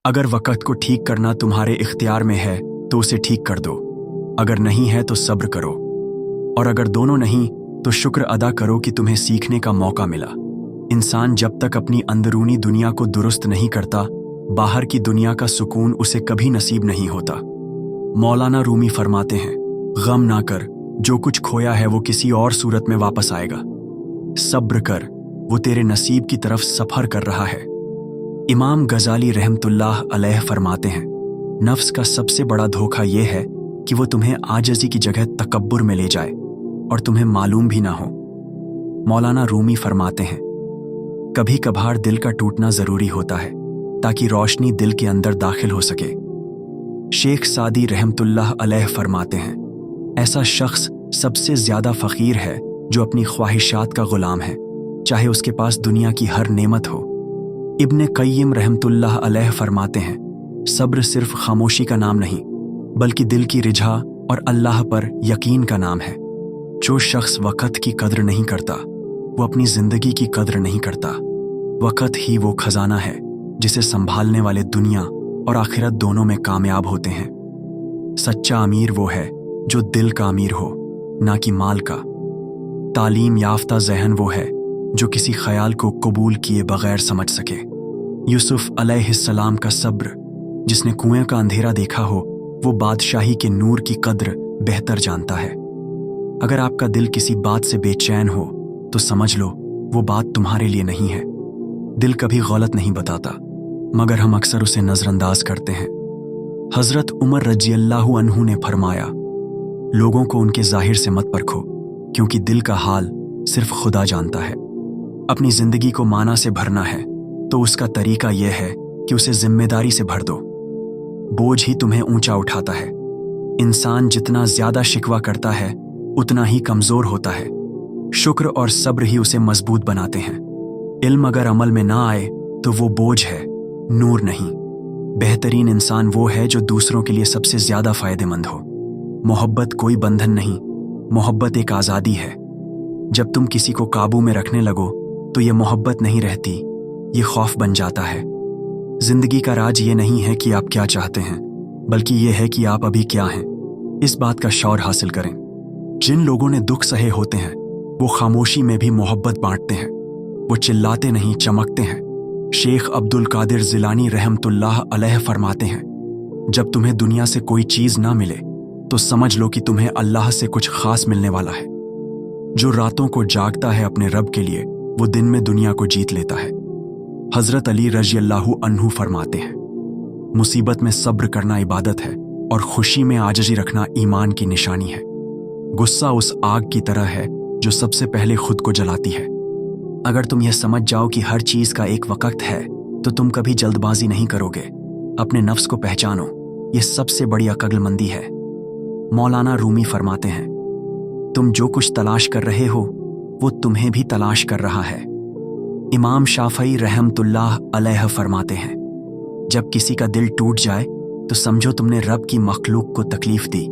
अगर वक़्त को ठीक करना तुम्हारे इख्तियार में है तो उसे ठीक कर दो, अगर नहीं है तो सब्र करो, और अगर दोनों नहीं तो शुक्र अदा करो कि तुम्हें सीखने का मौका मिला। इंसान जब तक अपनी अंदरूनी दुनिया को दुरुस्त नहीं करता, बाहर की दुनिया का सुकून उसे कभी नसीब नहीं होता। मौलाना रूमी फरमाते हैं, गम ना कर, जो कुछ खोया है वो किसी और सूरत में वापस आएगा। सब्र कर, वो तेरे नसीब की तरफ सफ़र कर रहा है। इमाम गजाली रहमतुल्लाह अलैह फरमाते हैं, नफ्स का सबसे बड़ा धोखा ये है कि वो तुम्हें आजिज़ी की जगह तकब्बुर में ले जाए और तुम्हें मालूम भी ना हो। मौलाना रूमी फरमाते हैं, कभी कभार दिल का टूटना ज़रूरी होता है ताकि रोशनी दिल के अंदर दाखिल हो सके। शेख सादी रहमतुल्लाह अलैह फरमाते हैं, ऐसा शख्स सबसे ज़्यादा फ़कीर है जो अपनी ख्वाहिशात का ग़ुलाम है, चाहे उसके पास दुनिया की हर नेमत हो। इब्न क़य्यिम रहमतुल्लाह अलैह फरमाते हैं, सब्र सिर्फ खामोशी का नाम नहीं बल्कि दिल की रिझा और अल्लाह पर यकीन का नाम है। जो शख्स वक़्त की कद्र नहीं करता वो अपनी ज़िंदगी की कद्र नहीं करता। वक़्त ही वो खजाना है जिसे संभालने वाले दुनिया और आखिरत दोनों में कामयाब होते हैं। सच्चा अमीर वो है जो दिल का अमीर हो, ना कि माल का। तालीम याफ्ता ज़हन वो है जो किसी ख्याल को कबूल किए बगैर समझ सके। यूसुफ अलैहिस्सलाम का सब्र, जिसने कुएं का अंधेरा देखा हो वो बादशाही के नूर की कद्र बेहतर जानता है। अगर आपका दिल किसी बात से बेचैन हो तो समझ लो वो बात तुम्हारे लिए नहीं है। दिल कभी गलत नहीं बताता, मगर हम अक्सर उसे नज़रअंदाज करते हैं। हज़रत उमर रज़ियल्लाहु अन्हु ने फरमाया, लोगों को उनके ज़ाहिर से मत परखो, क्योंकि दिल का हाल सिर्फ खुदा जानता है। अपनी ज़िंदगी को माना से भरना है तो उसका तरीका यह है कि उसे जिम्मेदारी से भर दो। बोझ ही तुम्हें ऊंचा उठाता है। इंसान जितना ज़्यादा शिकवा करता है उतना ही कमज़ोर होता है। शुक्र और सब्र ही उसे मजबूत बनाते हैं। इल्म अगर अमल में ना आए तो वो बोझ है, नूर नहीं। बेहतरीन इंसान वो है जो दूसरों के लिए सबसे ज़्यादा फ़ायदेमंद हो। मोहब्बत कोई बंधन नहीं, मोहब्बत एक आज़ादी है। जब तुम किसी को काबू में रखने लगो तो ये मोहब्बत नहीं रहती, ये खौफ बन जाता है। जिंदगी का राज ये नहीं है कि आप क्या चाहते हैं, बल्कि ये है कि आप अभी क्या हैं। इस बात का शौर हासिल करें। जिन लोगों ने दुख सहे होते हैं वो खामोशी में भी मोहब्बत बांटते हैं। वो चिल्लाते नहीं, चमकते हैं। शेख अब्दुल कादिर जिलानी रहमतुल्लाह अलैह फरमाते हैं, जब तुम्हें दुनिया से कोई चीज़ ना मिले तो समझ लो कि तुम्हें अल्लाह से कुछ खास मिलने वाला है। जो रातों को जागता है अपने रब के लिए, वो दिन में दुनिया को जीत लेता है। हज़रत अली रज़ियल्लाहु अन्हु फरमाते हैं, मुसीबत में सब्र करना इबादत है और खुशी में आजिज़ी रखना ईमान की निशानी है। गुस्सा उस आग की तरह है जो सबसे पहले खुद को जलाती है। अगर तुम यह समझ जाओ कि हर चीज़ का एक वक़्त है तो तुम कभी जल्दबाजी नहीं करोगे। अपने नफ्स को पहचानो, यह सबसे बड़ी अक्लमंदी है। मौलाना रूमी फरमाते हैं, तुम जो कुछ तलाश कर रहे हो वो तुम्हें भी तलाश कर रहा है। इमाम शाफ़ई रहमतुल्लाह अलैह फरमाते हैं, जब किसी का दिल टूट जाए तो समझो तुमने रब की मखलूक को तकलीफ दी,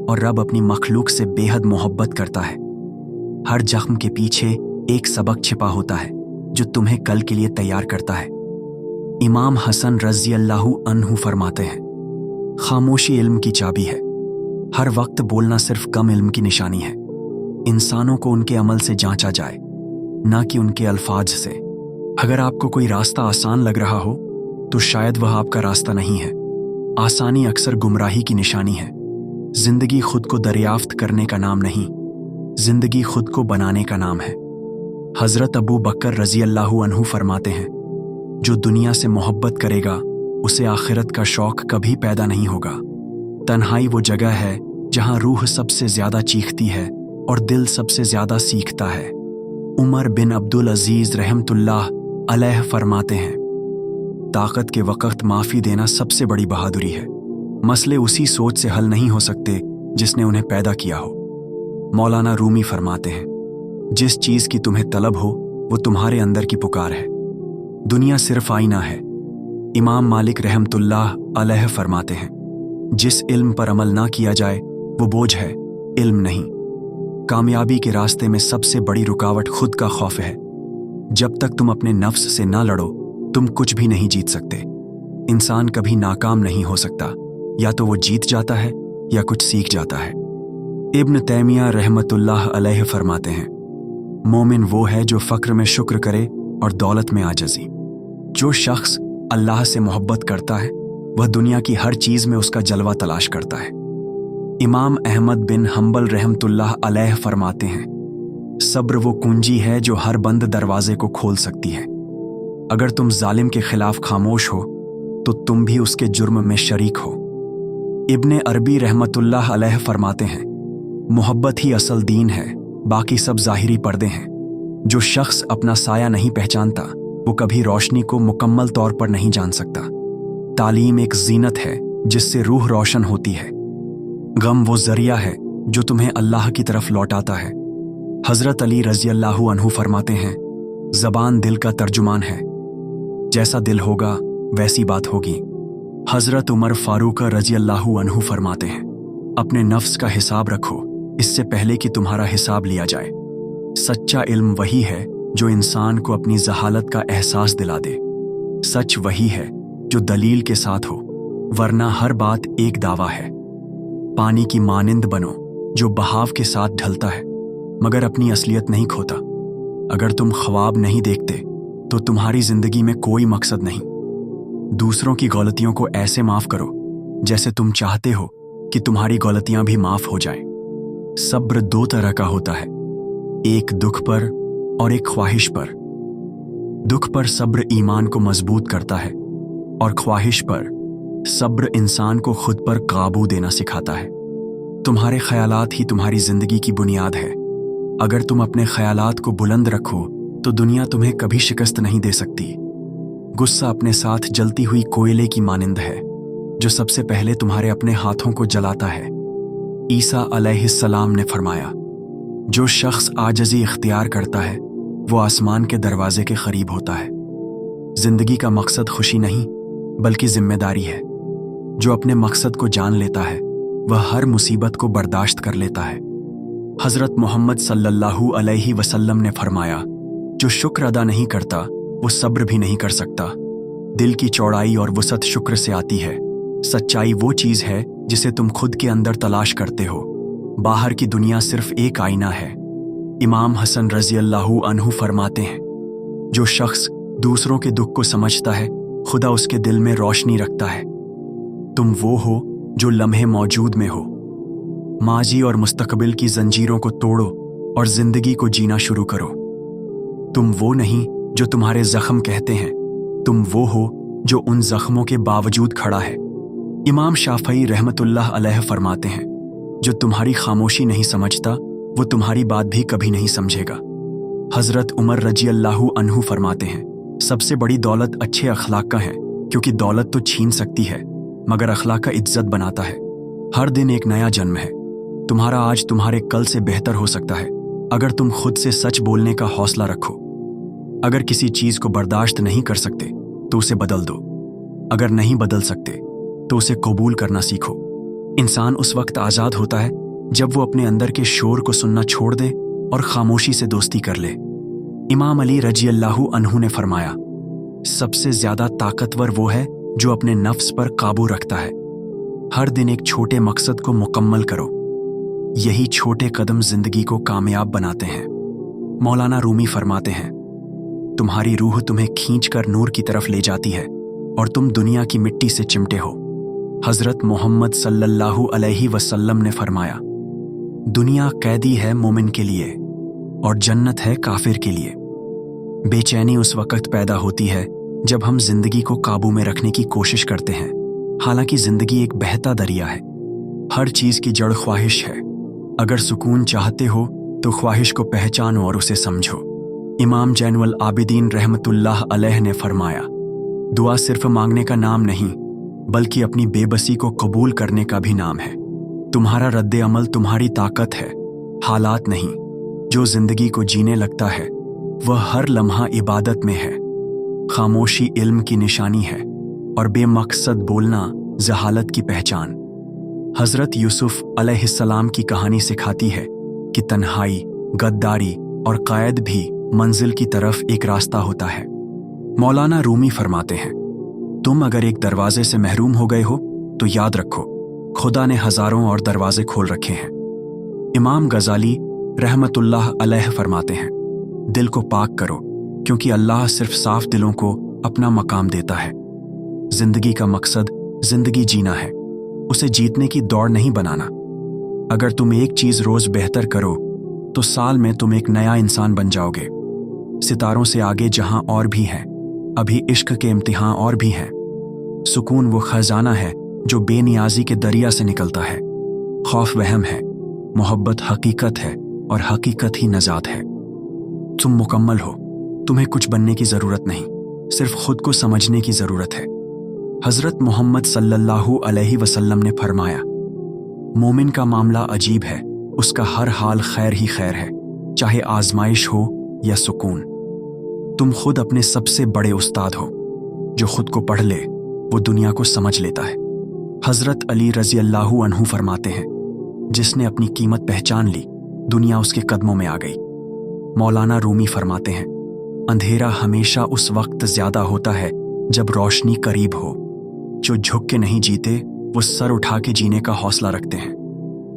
और रब अपनी मखलूक से बेहद मोहब्बत करता है। हर जख्म के पीछे एक सबक छिपा होता है जो तुम्हें कल के लिए तैयार करता है। इमाम हसन रज़ियल्लाहु अन्हु फरमाते हैं, खामोशी इल्म की चाबी है। हर वक्त बोलना सिर्फ कम इल्म की निशानी है। इंसानों को उनके अमल से जांचा जाए, ना कि उनके अल्फाज से। अगर आपको कोई रास्ता आसान लग रहा हो तो शायद वह आपका रास्ता नहीं है। आसानी अक्सर गुमराही की निशानी है। जिंदगी खुद को दरियाफ्त करने का नाम नहीं, जिंदगी खुद को बनाने का नाम है। हज़रत अबू बकर रज़ियल्लाहु अन्हु फरमाते हैं, जो दुनिया से मोहब्बत करेगा उसे आखिरत का शौक कभी पैदा नहीं होगा। तन्हाई वो जगह है जहां रूह सबसे ज्यादा चीखती है और दिल सबसे ज्यादा सीखता है। उमर बिन अब्दुल अजीज रहमतुल्लाह अलैह फरमाते हैं, ताकत के वक़्त माफ़ी देना सबसे बड़ी बहादुरी है। मसले उसी सोच से हल नहीं हो सकते जिसने उन्हें पैदा किया हो। मौलाना रूमी फरमाते हैं, जिस चीज़ की तुम्हें तलब हो वो तुम्हारे अंदर की पुकार है। दुनिया सिर्फ आईना है। इमाम मालिक रहमतुल्लाह अलैह फरमाते हैं, जिस इल्म पर अमल ना किया जाए वो बोझ है, इल्म नहीं। कामयाबी के रास्ते में सबसे बड़ी रुकावट खुद का खौफ है। जब तक तुम अपने नफ्स से ना लड़ो तुम कुछ भी नहीं जीत सकते। इंसान कभी नाकाम नहीं हो सकता, या तो वो जीत जाता है या कुछ सीख जाता है। इब्न तैमिया रहमतुल्लाह अलैह फरमाते हैं, मोमिन वो है जो फ़क्र में शुक्र करे और दौलत में आजज़ी। जो शख्स अल्लाह से मोहब्बत करता है वह दुनिया की हर चीज़ में उसका जलवा तलाश करता है। इमाम अहमद बिन हम्बल रहमतुल्लाह अलैह फरमाते हैं, सब्र वो कुंजी है जो हर बंद दरवाजे को खोल सकती है। अगर तुम जालिम के खिलाफ खामोश हो तो तुम भी उसके जुर्म में शरीक हो। इब्ने अरबी रहमतुल्लाह अलैह फरमाते हैं, मोहब्बत ही असल दीन है, बाकी सब ज़ाहिरी पर्दे हैं। जो शख्स अपना साया नहीं पहचानता वो कभी रोशनी को मुकम्मल तौर पर नहीं जान सकता। तालीम एक जीनत है जिससे रूह रोशन होती है। गम वो जरिया है जो तुम्हें अल्लाह की तरफ लौटाता है। हज़रत अली रज़ी अल्लाहु अन्हु फरमाते हैं, ज़बान दिल का तर्जुमान है, जैसा दिल होगा वैसी बात होगी। हज़रत उमर फारूक रज़ी अल्लाहु अन्हु फरमाते हैं, अपने नफ्स का हिसाब रखो इससे पहले कि तुम्हारा हिसाब लिया जाए। सच्चा इल्म वही है जो इंसान को अपनी जहालत का एहसास दिला दे। सच वही है जो दलील के साथ हो, वरना हर बात एक दावा है। पानी की मानिंद बनो जो बहाव के साथ ढलता है मगर अपनी असलियत नहीं खोता। अगर तुम ख्वाब नहीं देखते तो तुम्हारी जिंदगी में कोई मकसद नहीं। दूसरों की गलतियों को ऐसे माफ करो जैसे तुम चाहते हो कि तुम्हारी गलतियां भी माफ हो जाएं। सब्र दो तरह का होता है, एक दुख पर और एक ख्वाहिश पर। दुख पर सब्र ईमान को मजबूत करता है और ख्वाहिश पर सब्र इंसान को खुद पर काबू देना सिखाता है। तुम्हारे ख्यालात ही तुम्हारी जिंदगी की बुनियाद है। अगर तुम अपने ख्यालात को बुलंद रखो तो दुनिया तुम्हें कभी शिकस्त नहीं दे सकती। गुस्सा अपने साथ जलती हुई कोयले की मानिंद है जो सबसे पहले तुम्हारे अपने हाथों को जलाता है। ईसा अलैहिस्सलाम ने फरमाया, जो शख्स आजज़ी इख्तियार करता है वो आसमान के दरवाजे के करीब होता है। जिंदगी का मकसद खुशी नहीं बल्कि जिम्मेदारी है। जो अपने मकसद को जान लेता है वह हर मुसीबत को बर्दाश्त कर लेता है। हज़रत मोहम्मद सल्लल्लाहु अलैहि वसल्लम ने फरमाया, जो शुक्र अदा नहीं करता वो सब्र भी नहीं कर सकता। दिल की चौड़ाई और वसअत शुक्र से आती है। सच्चाई वो चीज़ है जिसे तुम खुद के अंदर तलाश करते हो। बाहर की दुनिया सिर्फ एक आईना है। इमाम हसन रज़ी अल्लाहु अन्हु फरमाते हैं, जो शख्स दूसरों के दुख को समझता है खुदा उसके दिल में रोशनी रखता है। तुम वो हो जो लम्हे मौजूद में हो। माजी और मुस्तकबिल की जंजीरों को तोड़ो और जिंदगी को जीना शुरू करो। तुम वो नहीं जो तुम्हारे जख्म कहते हैं, तुम वो हो जो उन जख्मों के बावजूद खड़ा है। इमाम शाफई रहमतुल्लाह अलैह फरमाते हैं, जो तुम्हारी खामोशी नहीं समझता वो तुम्हारी बात भी कभी नहीं समझेगा। हज़रत उमर रजी अल्लाहु अन्हु फरमाते हैं, सबसे बड़ी दौलत अच्छे अखलाक का है, क्योंकि दौलत तो छीन सकती है मगर अखलाक का इज्जत बनाता है। हर दिन एक नया जन्म है। तुम्हारा आज तुम्हारे कल से बेहतर हो सकता है अगर तुम खुद से सच बोलने का हौसला रखो। अगर किसी चीज को बर्दाश्त नहीं कर सकते तो उसे बदल दो। अगर नहीं बदल सकते तो उसे कबूल करना सीखो। इंसान उस वक्त आजाद होता है जब वो अपने अंदर के शोर को सुनना छोड़ दे और खामोशी से दोस्ती कर ले। इमाम अली रजी अल्लाहु अन्हु ने फरमाया, सबसे ज्यादा ताकतवर वो है जो अपने नफ्स पर काबू रखता है। हर दिन एक छोटे मकसद को मुकम्मल करो। यही छोटे कदम जिंदगी को कामयाब बनाते हैं। मौलाना रूमी फरमाते हैं, तुम्हारी रूह तुम्हें खींचकर नूर की तरफ ले जाती है और तुम दुनिया की मिट्टी से चिमटे हो। हजरत मोहम्मद सल्लल्लाहु अलैहि वसल्लम ने फरमाया, दुनिया कैदी है मोमिन के लिए और जन्नत है काफिर के लिए। बेचैनी उस वक्त पैदा होती है जब हम जिंदगी को काबू में रखने की कोशिश करते हैं, हालांकि जिंदगी एक बहता दरिया है। हर चीज की जड़ ख्वाहिश है। अगर सुकून चाहते हो तो ख्वाहिश को पहचानो और उसे समझो। इमाम जैनुल आबिदीन रहमतुल्लाह अलैह ने फरमाया, दुआ सिर्फ मांगने का नाम नहीं बल्कि अपनी बेबसी को कबूल करने का भी नाम है। तुम्हारा रद्द अमल तुम्हारी ताकत है, हालात नहीं। जो जिंदगी को जीने लगता है वह हर लम्हा इबादत में है। खामोशी इल्म की निशानी है और बेमकसद बोलना जहालत की पहचान। हजरत यूसुफ अलैहिस्सलाम की कहानी सिखाती है कि तन्हाई, गद्दारी और कायद भी मंजिल की तरफ एक रास्ता होता है। मौलाना रूमी फरमाते हैं, तुम अगर एक दरवाजे से महरूम हो गए हो तो याद रखो, खुदा ने हजारों और दरवाजे खोल रखे हैं। इमाम गजाली रहमतुल्लाह अलैह फरमाते हैं, दिल को पाक करो क्योंकि अल्लाह सिर्फ साफ दिलों को अपना मकाम देता है। जिंदगी का मकसद जिंदगी जीना है, उसे जीतने की दौड़ नहीं बनाना। अगर तुम एक चीज रोज बेहतर करो तो साल में तुम एक नया इंसान बन जाओगे। सितारों से आगे जहां और भी हैं, अभी इश्क के इम्तिहान और भी हैं। सुकून वो खजाना है जो बेनियाजी के दरिया से निकलता है। खौफ वहम है, मोहब्बत हकीकत है और हकीकत ही नजात है। तुम मुकम्मल हो, तुम्हें कुछ बनने की जरूरत नहीं, सिर्फ खुद को समझने की जरूरत है। हजरत मोहम्मद सल्लल्लाहु अलैहि वसल्लम ने फरमाया, मोमिन का मामला अजीब है, उसका हर हाल खैर ही खैर है, चाहे आजमाइश हो या सुकून। तुम खुद अपने सबसे बड़े उस्ताद हो। जो खुद को पढ़ ले वो दुनिया को समझ लेता है। हजरत अली रजी अल्लाहु अन्हु फरमाते हैं, जिसने अपनी कीमत पहचान ली, दुनिया उसके कदमों में आ गई। मौलाना रूमी फरमाते हैं, अंधेरा हमेशा उस वक्त ज्यादा होता है जब रोशनी करीब हो। जो झुक के नहीं जीते वो सर उठा के जीने का हौसला रखते हैं।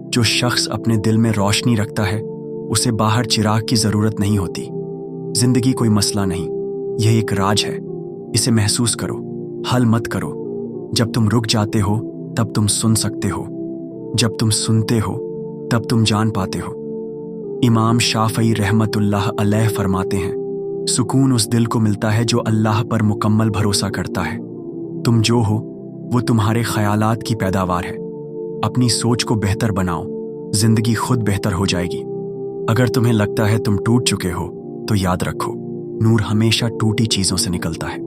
जो शख्स अपने दिल में रोशनी रखता है उसे बाहर चिराग की जरूरत नहीं होती। जिंदगी कोई मसला नहीं, यह एक राज है, इसे महसूस करो, हल मत करो। जब तुम रुक जाते हो तब तुम सुन सकते हो, जब तुम सुनते हो तब तुम जान पाते हो। इमाम शाफई रहमतुल्लाह अलैह फरमाते हैं, सुकून उस दिल को मिलता है जो अल्लाह पर मुकम्मल भरोसा करता है। तुम जो हो वो तुम्हारे ख्यालात की पैदावार है। अपनी सोच को बेहतर बनाओ, जिंदगी खुद बेहतर हो जाएगी। अगर तुम्हें लगता है तुम टूट चुके हो तो याद रखो, नूर हमेशा टूटी चीजों से निकलता है।